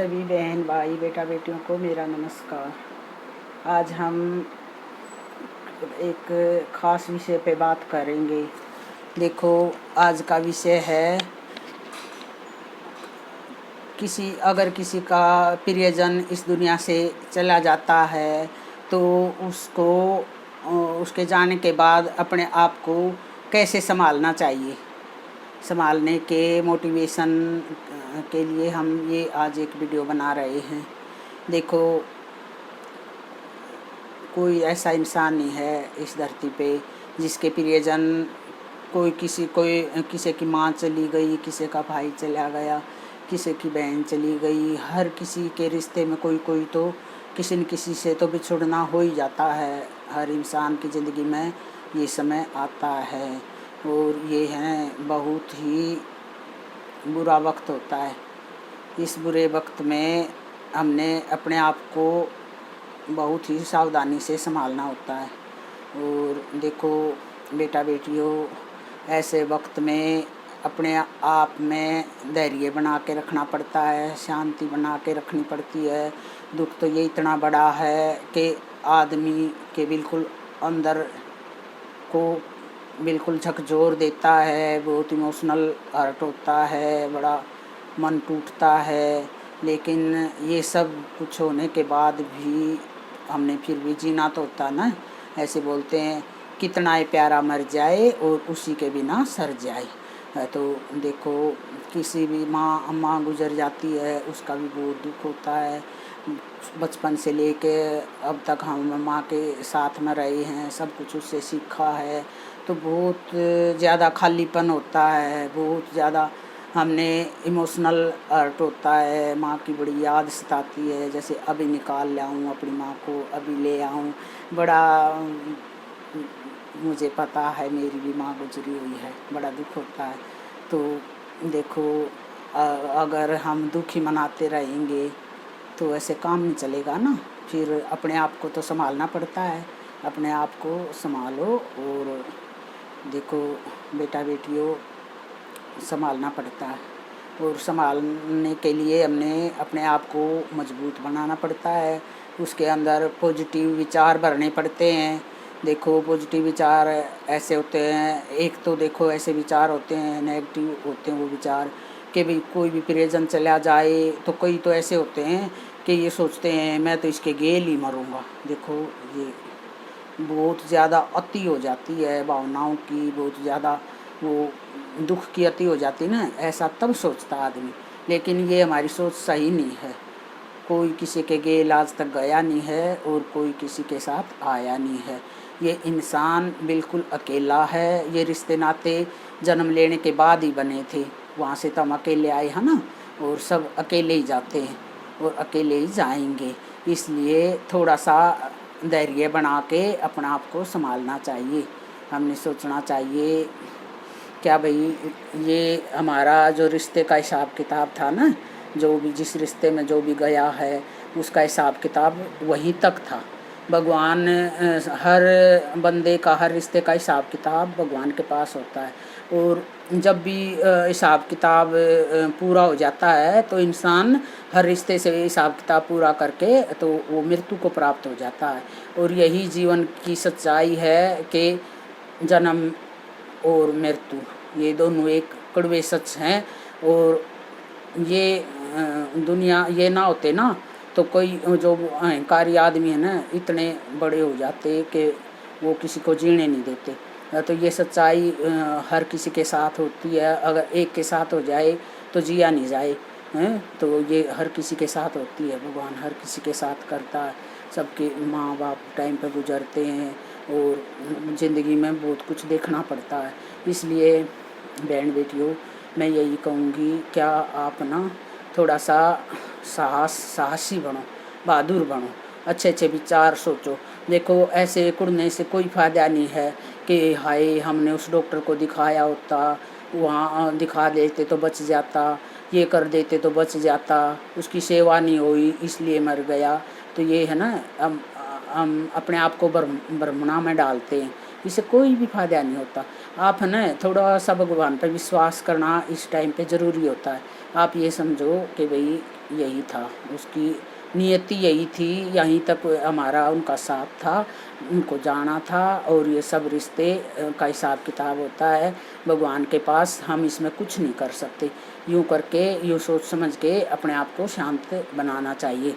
सभी बहन भाई बेटा बेटियों को मेरा नमस्कार। आज हम एक ख़ास विषय पे बात करेंगे। देखो, आज का विषय है अगर किसी का प्रियजन इस दुनिया से चला जाता है तो उसके जाने के बाद अपने आप को कैसे संभालना चाहिए। संभालने के मोटिवेशन के लिए हम ये आज एक वीडियो बना रहे हैं। देखो, कोई ऐसा इंसान नहीं है इस धरती पे जिसके प्रियजन किसी की माँ चली गई, किसी का भाई चला गया, किसी की बहन चली गई। हर किसी के रिश्ते में कोई तो किसी न किसी से तो बिछुड़ना हो ही जाता है। हर इंसान की ज़िंदगी में ये समय आता है और ये है बहुत ही बुरा वक्त होता है। इस बुरे वक्त में हमने अपने आप को बहुत ही सावधानी से संभालना होता है। और देखो बेटा बेटियों, ऐसे वक्त में अपने आप में धैर्य बना के रखना पड़ता है, शांति बना के रखनी पड़ती है। दुख तो ये इतना बड़ा है कि आदमी के बिल्कुल अंदर को बिल्कुल झकझोर देता है। बहुत इमोशनल हर्ट होता है, बड़ा मन टूटता है। लेकिन ये सब कुछ होने के बाद भी हमने फिर भी जीना तो होता ना। ऐसे बोलते हैं, कितना ही प्यारा मर जाए और उसी के बिना सर जाए। तो देखो, किसी भी माँ गुजर जाती है, उसका भी बहुत दुख होता है। बचपन से लेके अब तक हम माँ के साथ में रहे हैं, सब कुछ उससे सीखा है, तो बहुत ज़्यादा खालीपन होता है, बहुत ज़्यादा हमने इमोशनल हर्ट होता है। माँ की बड़ी याद सताती है, जैसे अभी निकाल लाऊं अपनी माँ को, अभी ले आऊं। बड़ा मुझे पता है, मेरी भी माँ गुजरी हुई है, बड़ा दुख होता है। तो देखो, अगर हम दुखी मनाते रहेंगे तो ऐसे काम नहीं चलेगा ना। फिर अपने आप को तो संभालना पड़ता है, अपने आप को संभालो। और देखो बेटा बेटियों, संभालना पड़ता है और संभालने के लिए हमने अपने आप को मजबूत बनाना पड़ता है। उसके अंदर पॉजिटिव विचार भरने पड़ते हैं। देखो, पॉजिटिव विचार ऐसे होते हैं, एक तो देखो ऐसे विचार होते हैं, नेगेटिव होते हैं वो विचार कि भाई कोई भी प्रियजन चला जाए तो कई तो ऐसे होते हैं कि ये सोचते हैं मैं तो इसके गेल ही मरूँगा। देखो, ये बहुत ज़्यादा अति हो जाती है भावनाओं की, बहुत ज़्यादा वो दुख की अति हो जाती है ना। ऐसा तब सोचता आदमी, लेकिन ये हमारी सोच सही नहीं है। कोई किसी के गेल आज तक गया नहीं है और कोई किसी के साथ आया नहीं है। ये इंसान बिल्कुल अकेला है। ये रिश्ते नाते जन्म लेने के बाद ही बने थे, वहाँ से तो हम अकेले आए हैं ना, और सब अकेले ही जाते हैं और अकेले ही जाएंगे। इसलिए थोड़ा सा धैर्य बना के अपने आप को संभालना चाहिए। हमने सोचना चाहिए क्या भाई, ये हमारा जो रिश्ते का हिसाब किताब था ना, जो भी जिस रिश्ते में जो भी गया है उसका हिसाब किताब वहीं तक था। भगवान हर बंदे का, हर रिश्ते का हिसाब किताब भगवान के पास होता है। और जब भी हिसाब किताब पूरा हो जाता है तो इंसान हर रिश्ते से हिसाब किताब पूरा करके तो वो मृत्यु को प्राप्त हो जाता है। और यही जीवन की सच्चाई है कि जन्म और मृत्यु, ये दोनों एक कड़वे सच हैं। और ये दुनिया ये ना होते ना तो कोई जो अहंकारी आदमी है ना, इतने बड़े हो जाते कि वो किसी को जीने नहीं देते। तो ये सच्चाई हर किसी के साथ होती है। अगर एक के साथ हो जाए तो जिया नहीं जाए हैं, तो ये हर किसी के साथ होती है। भगवान हर किसी के साथ करता है। सबके माँ बाप टाइम पे गुजरते हैं और ज़िंदगी में बहुत कुछ देखना पड़ता है। इसलिए बहन बेटियों, मैं यही कहूँगी, क्या आप ना थोड़ा सा साहसी बनो, बहादुर बनो, अच्छे अच्छे विचार सोचो। देखो, ऐसे कुड़ने से कोई फ़ायदा नहीं है कि हाय हमने उस डॉक्टर को दिखाया होता, वहाँ दिखा देते तो बच जाता, ये कर देते तो बच जाता, उसकी सेवा नहीं हुई इसलिए मर गया। तो ये है ना, हम अपने आप को भ्रमणा में डालते हैं इससे कोई भी फायदा नहीं होता। आप है ना थोड़ा सा भगवान पर विश्वास करना इस टाइम पे ज़रूरी होता है। आप ये समझो कि भाई यही था, उसकी नियति यही थी, यहीं तक हमारा उनका साथ था, उनको जाना था। और ये सब रिश्ते का हिसाब किताब होता है भगवान के पास, हम इसमें कुछ नहीं कर सकते। यूँ करके यूँ सोच समझ के अपने आप को शांत बनाना चाहिए।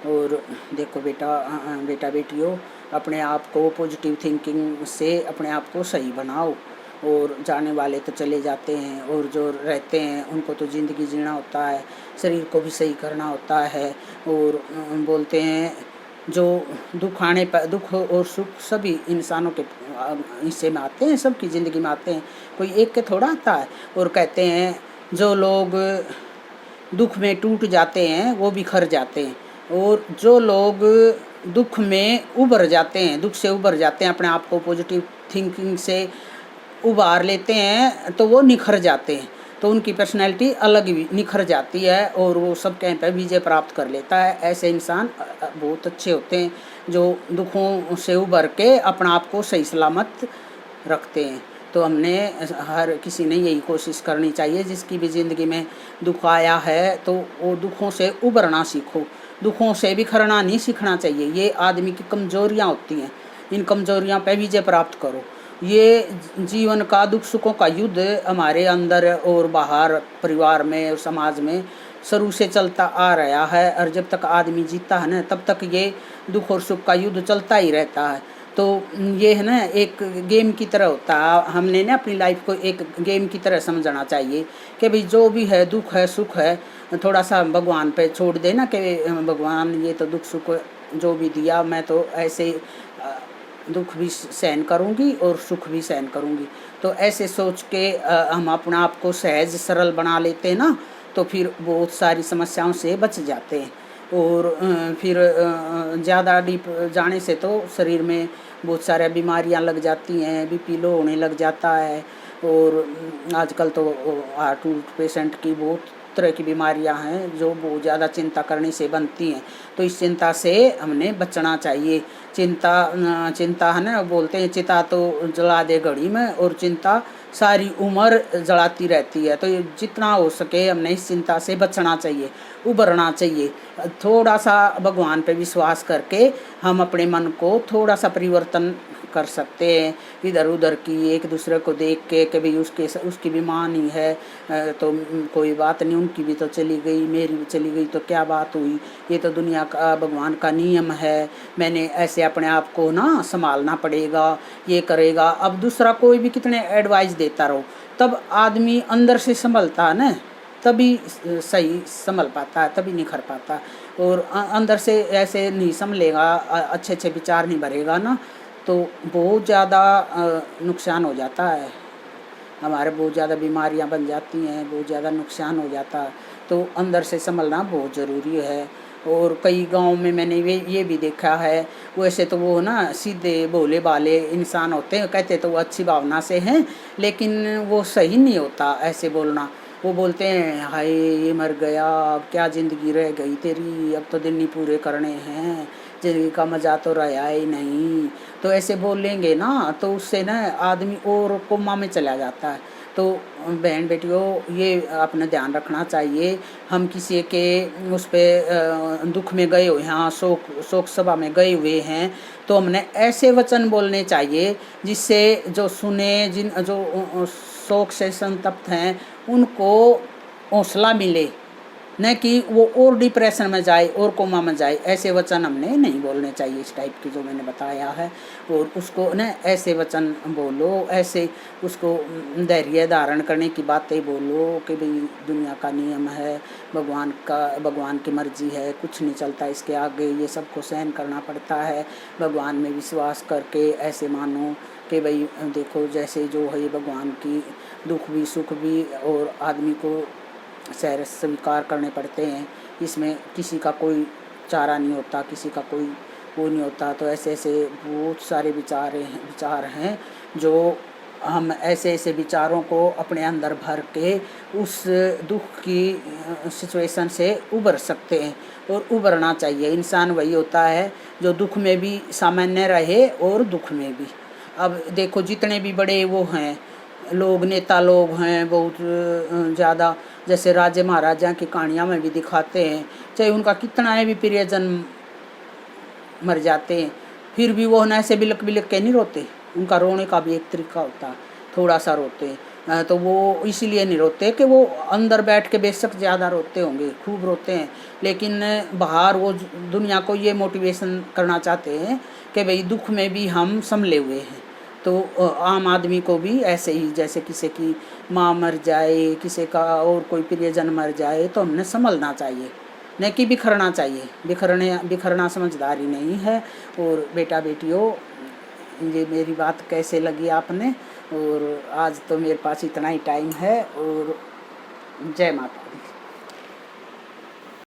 और देखो बेटा बेटियों, अपने आप को पॉजिटिव थिंकिंग से अपने आप को सही बनाओ। और जाने वाले तो चले जाते हैं, और जो रहते हैं उनको तो ज़िंदगी जीना होता है, शरीर को भी सही करना होता है। और बोलते हैं जो दुख आने पर, दुख और सुख सभी इंसानों के हिस्से में आते हैं, सबकी ज़िंदगी में आते हैं, कोई एक के थोड़ा आता है। और कहते हैं जो लोग दुख में टूट जाते हैं वो बिखर जाते हैं, और जो लोग दुख में उभर जाते हैं, दुख से उभर जाते हैं, अपने आप को पॉजिटिव थिंकिंग से उभार लेते हैं, तो वो निखर जाते हैं। तो उनकी पर्सनैलिटी अलग ही निखर जाती है, और वो सब कहीं पर विजय प्राप्त कर लेता है। ऐसे इंसान बहुत अच्छे होते हैं जो दुखों से उभर के अपना आप को सही सलामत रखते हैं। तो हमने हर किसी ने यही कोशिश करनी चाहिए, जिसकी भी ज़िंदगी में दुख आया है तो वो दुखों से उभरना सीखो, दुखों से बिखरना नहीं सीखना चाहिए। ये आदमी की कमजोरियाँ होती हैं, इन कमजोरियाँ पे विजय प्राप्त करो। ये जीवन का दुख सुखों का युद्ध हमारे अंदर और बाहर, परिवार में और समाज में शुरू से चलता आ रहा है, और जब तक आदमी जीता है ना तब तक ये दुख और सुख का युद्ध चलता ही रहता है। तो ये है ना एक गेम की तरह होता है। हमने ना अपनी लाइफ को एक गेम की तरह समझना चाहिए कि भाई जो भी है, दुख है सुख है, थोड़ा सा भगवान पे छोड़ देना कि भगवान ये तो दुख सुख जो भी दिया, मैं तो ऐसे दुख भी सहन करूंगी और सुख भी सहन करूंगी। तो ऐसे सोच के हम अपना आप को सहज सरल बना लेते हैं ना, तो फिर बहुत सारी समस्याओं से बच जाते हैं। और फिर ज़्यादा डीप जाने से तो शरीर में बहुत सारी बीमारियां लग जाती हैं, बीपी लो होने लग जाता है। और आजकल तो हार्ट पेशेंट की बहुत तरह की बीमारियां हैं जो बहुत ज़्यादा चिंता करने से बनती हैं। तो इस चिंता से हमने बचना चाहिए। चिंता है ना, बोलते हैं चिता तो जला दे घड़ी में, और चिंता सारी उम्र जलाती रहती है। तो जितना हो सके हमने इस चिंता से बचना चाहिए, उभरना चाहिए। थोड़ा सा भगवान पे विश्वास करके हम अपने मन को थोड़ा सा परिवर्तन कर सकते हैं। इधर उधर की एक दूसरे को देख के कि भाई उसकी भी माँ नहीं है, तो कोई बात नहीं, उनकी भी तो चली गई, मेरी भी चली गई तो क्या बात हुई, ये तो दुनिया का भगवान का नियम है, मैंने ऐसे अपने आप को ना संभालना पड़ेगा, ये करेगा। अब दूसरा कोई भी कितने एडवाइस देता रहो, तब आदमी अंदर से संभलता है ना, तभी सही संभल पाता है, तभी निखर पाता। और अंदर से ऐसे नहीं संभलेगा, अच्छे अच्छे विचार नहीं भरेगा ना, तो बहुत ज़्यादा नुकसान हो जाता है, हमारे बहुत ज़्यादा बीमारियां बन जाती हैं, बहुत ज़्यादा नुकसान हो जाता है। तो अंदर से संभलना बहुत ज़रूरी है। और कई गांव में मैंने ये भी देखा है, वैसे तो वो ना सीधे भोले भाले इंसान होते हैं, कहते तो वो अच्छी भावना से हैं, लेकिन वो सही नहीं होता ऐसे बोलना। वो बोलते हैं हाय ये मर गया, अब क्या ज़िंदगी रह गई तेरी, अब तो दिन ही पूरे करने हैं, ज़िंदगी का मज़ा तो रहा ही नहीं। तो ऐसे बोलेंगे ना तो उससे ना आदमी और कोमा में चला जाता है। तो बहन बेटियों ये अपना ध्यान रखना चाहिए। हम किसी के उस पर दुख में गए हुए हैं, हाँ शोक सभा में गए हुए हैं, तो हमने ऐसे वचन बोलने चाहिए जिससे जो सुने, जो शोक से संतप्त हैं उनको हौसला मिले, न कि वो और डिप्रेशन में जाए और कोमा में जाए। ऐसे वचन हमने नहीं बोलने चाहिए इस टाइप की जो मैंने बताया है। और उसको न ऐसे वचन बोलो, ऐसे उसको धैर्य धारण करने की बातें बोलो कि भाई दुनिया का नियम है, भगवान की मर्जी है, कुछ नहीं चलता इसके आगे, ये सबको सहन करना पड़ता है। भगवान में विश्वास करके ऐसे मानो कि भाई देखो जैसे जो है भगवान की दुख भी सुख भी और आदमी को सहर स्वीकार करने पड़ते हैं, इसमें किसी का कोई चारा नहीं होता, किसी का कोई वो नहीं होता। तो ऐसे ऐसे बहुत सारे विचार हैं जो हम ऐसे ऐसे विचारों को अपने अंदर भर के उस दुख की सिचुएशन से उबर सकते हैं। और उबरना चाहिए। इंसान वही होता है जो दुख में भी सामान्य रहे और दुख में भी। अब देखो जितने भी बड़े वो हैं लोग, नेता लोग हैं बहुत ज़्यादा, जैसे राजे महाराजा की कहानियाँ में भी दिखाते हैं, चाहे उनका कितना है भी प्रियजन मर जाते हैं फिर भी वो ना ऐसे बिलक बिलक के नहीं रोते। उनका रोने का भी एक तरीका होता है, थोड़ा सा रोते हैं। तो वो इसीलिए नहीं रोते कि वो अंदर बैठ के बेशक ज़्यादा रोते होंगे, खूब रोते हैं, लेकिन बाहर वो दुनिया को ये मोटिवेशन करना चाहते हैं कि भाई दुख में भी हम संभले हुए हैं। तो आम आदमी को भी ऐसे ही, जैसे किसी की माँ मर जाए, किसी का और कोई प्रियजन मर जाए, तो हमने संभलना चाहिए, न कि बिखरना चाहिए। बिखरना समझदारी नहीं है। और बेटा बेटियों, ये मेरी बात कैसे लगी आपने? और आज तो मेरे पास इतना ही टाइम है। और जय माता दी।